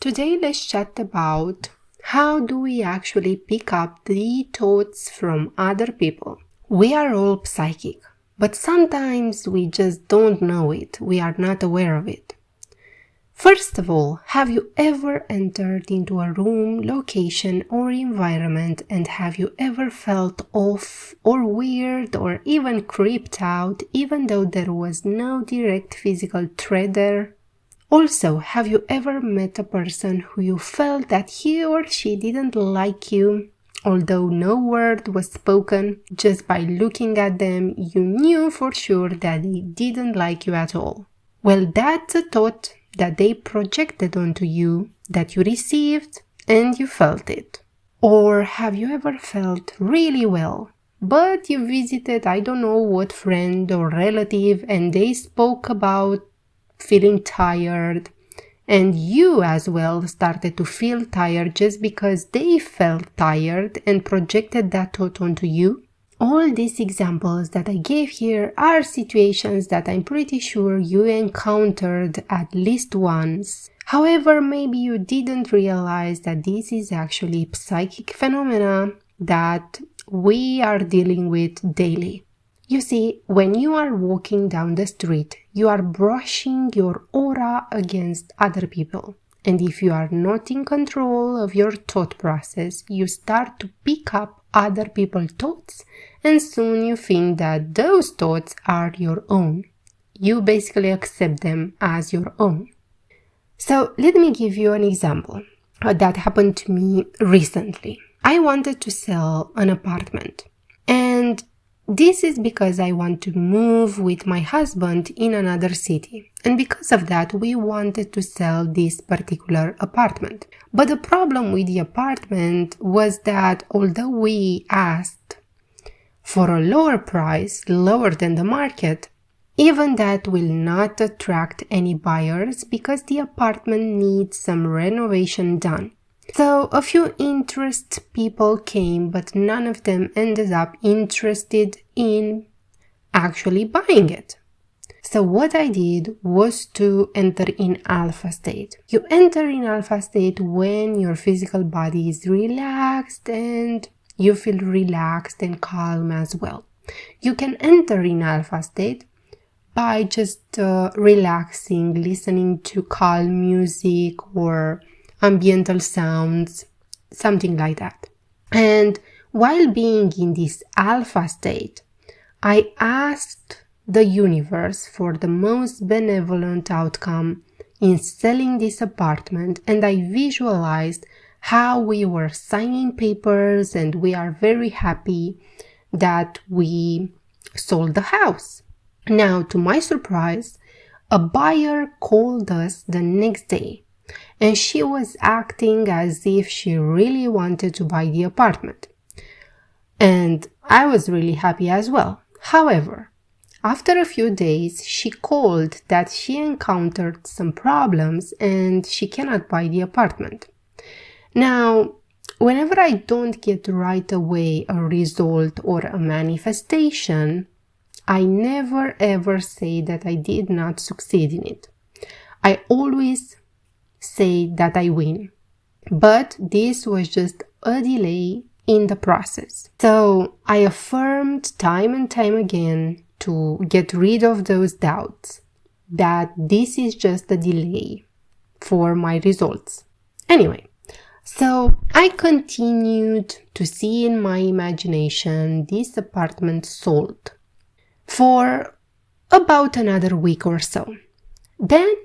Today let's chat about how do we actually pick up the thoughts from other people. We are all psychic, but sometimes we just don't know it. We are not aware of it. First of all, have you ever entered into a room, location, or environment and have you ever felt off or weird or even creeped out even though there was no direct physical threat there? Also, have you ever met a person who you felt that he or she didn't like you, although no word was spoken? Just by looking at them, you knew for sure that they didn't like you at all. Well, that's a thought that they projected onto you, that you received, and you felt it. Or have you ever felt really well, but you visited I don't know what friend or relative and they spoke about feeling tired, and you as well started to feel tired just because they felt tired and projected that thought onto you? All these examples that I gave here are situations that I'm pretty sure you encountered at least once. However, maybe you didn't realize that this is actually psychic phenomena that we are dealing with daily. You see, when you are walking down the street, you are brushing your aura against other people. And if you are not in control of your thought process, you start to pick up other people's thoughts, and soon you think that those thoughts are your own. You basically accept them as your own. So let me give you an example that happened to me recently. I wanted to sell an apartment, and this is because I want to move with my husband in another city, and because of that we wanted to sell this particular apartment. But the problem with the apartment was that although we asked for a lower price, lower than the market, even that will not attract any buyers because the apartment needs some renovation done. So a few interested people came, but none of them ended up interested in actually buying it. So what I did was to enter in alpha state. You enter in alpha state when your physical body is relaxed and you feel relaxed and calm as well. You can enter in alpha state by just relaxing, listening to calm music or ambiental sounds, something like that. And while being in this alpha state, I asked the universe for the most benevolent outcome in selling this apartment, and I visualized how we were signing papers and we are very happy that we sold the house. Now, to my surprise, a buyer called us the next day, and she was acting as if she really wanted to buy the apartment. And I was really happy as well. However, after a few days, she called that she encountered some problems and she cannot buy the apartment. Now, whenever I don't get right away a result or a manifestation, I never ever say that I did not succeed in it. I always say that I win. But this was just a delay in the process. So I affirmed time and time again to get rid of those doubts that this is just a delay for my results. Anyway, so I continued to see in my imagination this apartment sold for about another week or so. Then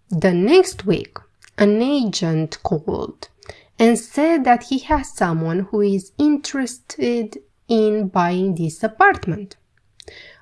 the next week, an agent called and said that he has someone who is interested in buying this apartment.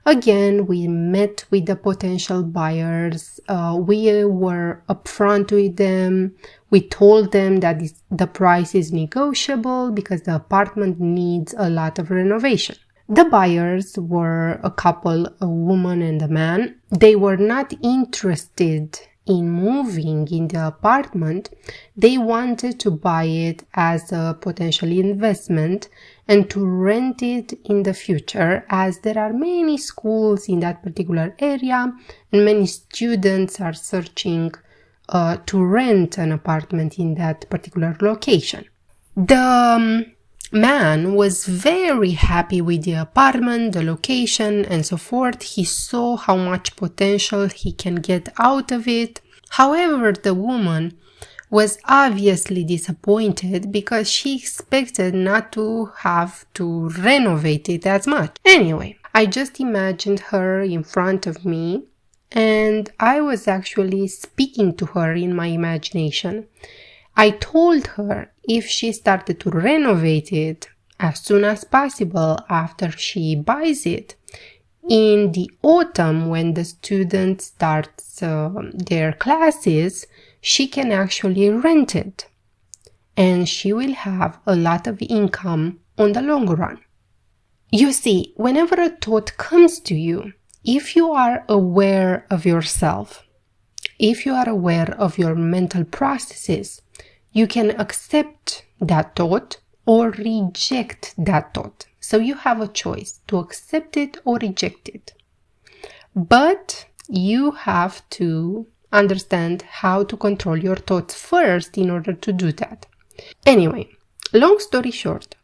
Again, we met with the potential buyers. We were upfront with them. We told them that the price is negotiable because the apartment needs a lot of renovation. The buyers were a couple, a woman and a man. They were not interested in moving in the apartment. They wanted to buy it as a potential investment and to rent it in the future, as there are many schools in that particular area and many students are searching to rent an apartment in that particular location. The man was very happy with the apartment, the location, and so forth. He saw how much potential he can get out of it. However, the woman was obviously disappointed because she expected not to have to renovate it as much. Anyway, I just imagined her in front of me, and I was actually speaking to her in my imagination. I told her if she started to renovate it as soon as possible after she buys it, in the autumn when the student starts their classes, she can actually rent it and she will have a lot of income on the long run. You see, whenever a thought comes to you, if you are aware of yourself, if you are aware of your mental processes, you can accept that thought or reject that thought. So you have a choice to accept it or reject it. But you have to understand how to control your thoughts first in order to do that. Anyway, long story short,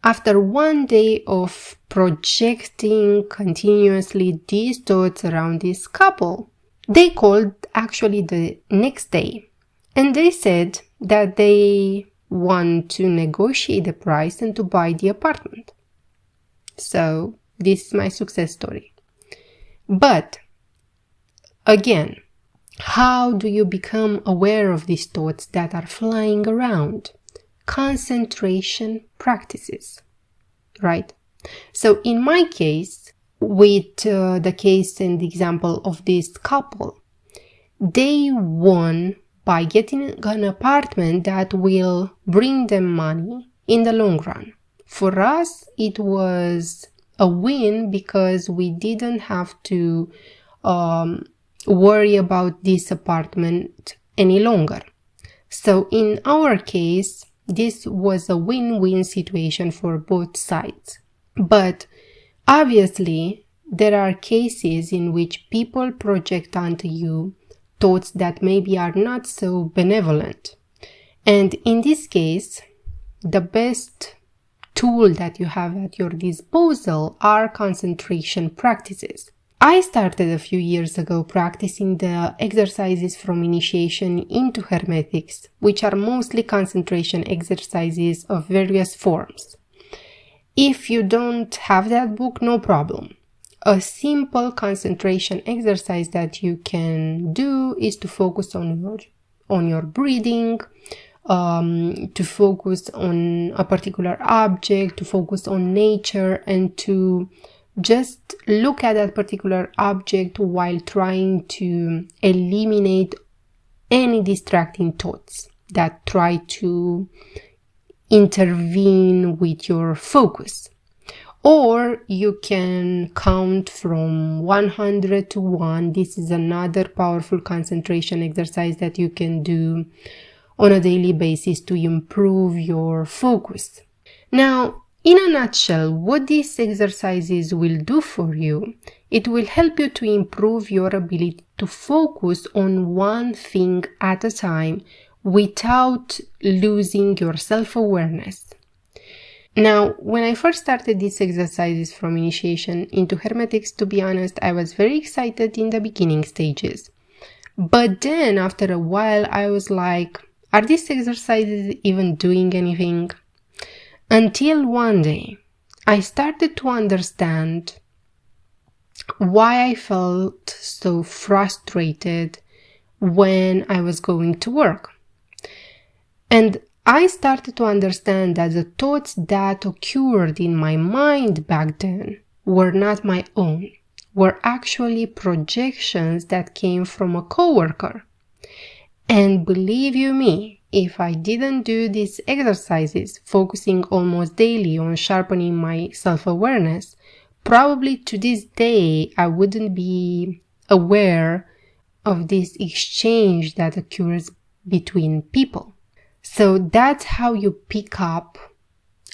after one day of projecting continuously these thoughts around this couple, they called actually the next day and they said that they want to negotiate the price and to buy the apartment. So this is my success story. But again, how do you become aware of these thoughts that are flying around? Concentration practices, right? So in my case, with the case and the example of this couple, they won by getting an apartment that will bring them money in the long run. For us, it was a win because we didn't have to worry about this apartment any longer. So in our case, this was a win-win situation for both sides. But obviously, there are cases in which people project onto you thoughts that maybe are not so benevolent. And in this case, the best tool that you have at your disposal are concentration practices. I started a few years ago practicing the exercises from initiation into Hermetics, which are mostly concentration exercises of various forms. If you don't have that book, no problem. A simple concentration exercise that you can do is to focus on your breathing, to focus on a particular object, to focus on nature, and to just look at that particular object while trying to eliminate any distracting thoughts that try to intervene with your focus. Or you can count from 100 to 1. This is another powerful concentration exercise that you can do on a daily basis to improve your focus. Now, in a nutshell, what these exercises will do for you, it will help you to improve your ability to focus on one thing at a time without losing your self-awareness. Now, when I first started these exercises from initiation into Hermetics, to be honest, I was very excited in the beginning stages. But then after a while, I was like, are these exercises even doing anything? Until one day, I started to understand why I felt so frustrated when I was going to work. And I started to understand that the thoughts that occurred in my mind back then were not my own, were actually projections that came from a coworker. And believe you me, if I didn't do these exercises, focusing almost daily on sharpening my self-awareness, probably to this day I wouldn't be aware of this exchange that occurs between people. So that's how you pick up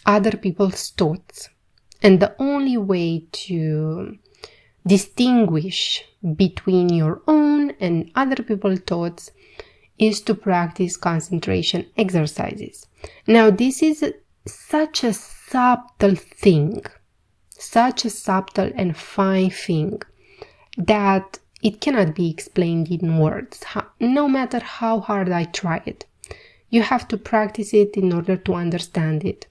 other people's thoughts. And the only way to distinguish between your own and other people's thoughts is to practice concentration exercises. Now, this is such a subtle thing, such a subtle and fine thing that it cannot be explained in words, no matter how hard I try it. You have to practice it in order to understand it.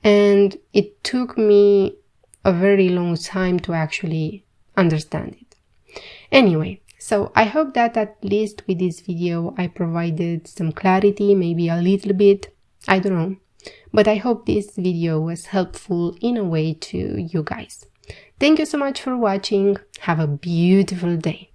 And it took me a very long time to actually understand it. Anyway, so I hope that at least with this video I provided some clarity, maybe a little bit, I don't know. But I hope this video was helpful in a way to you guys. Thank you so much for watching. Have a beautiful day.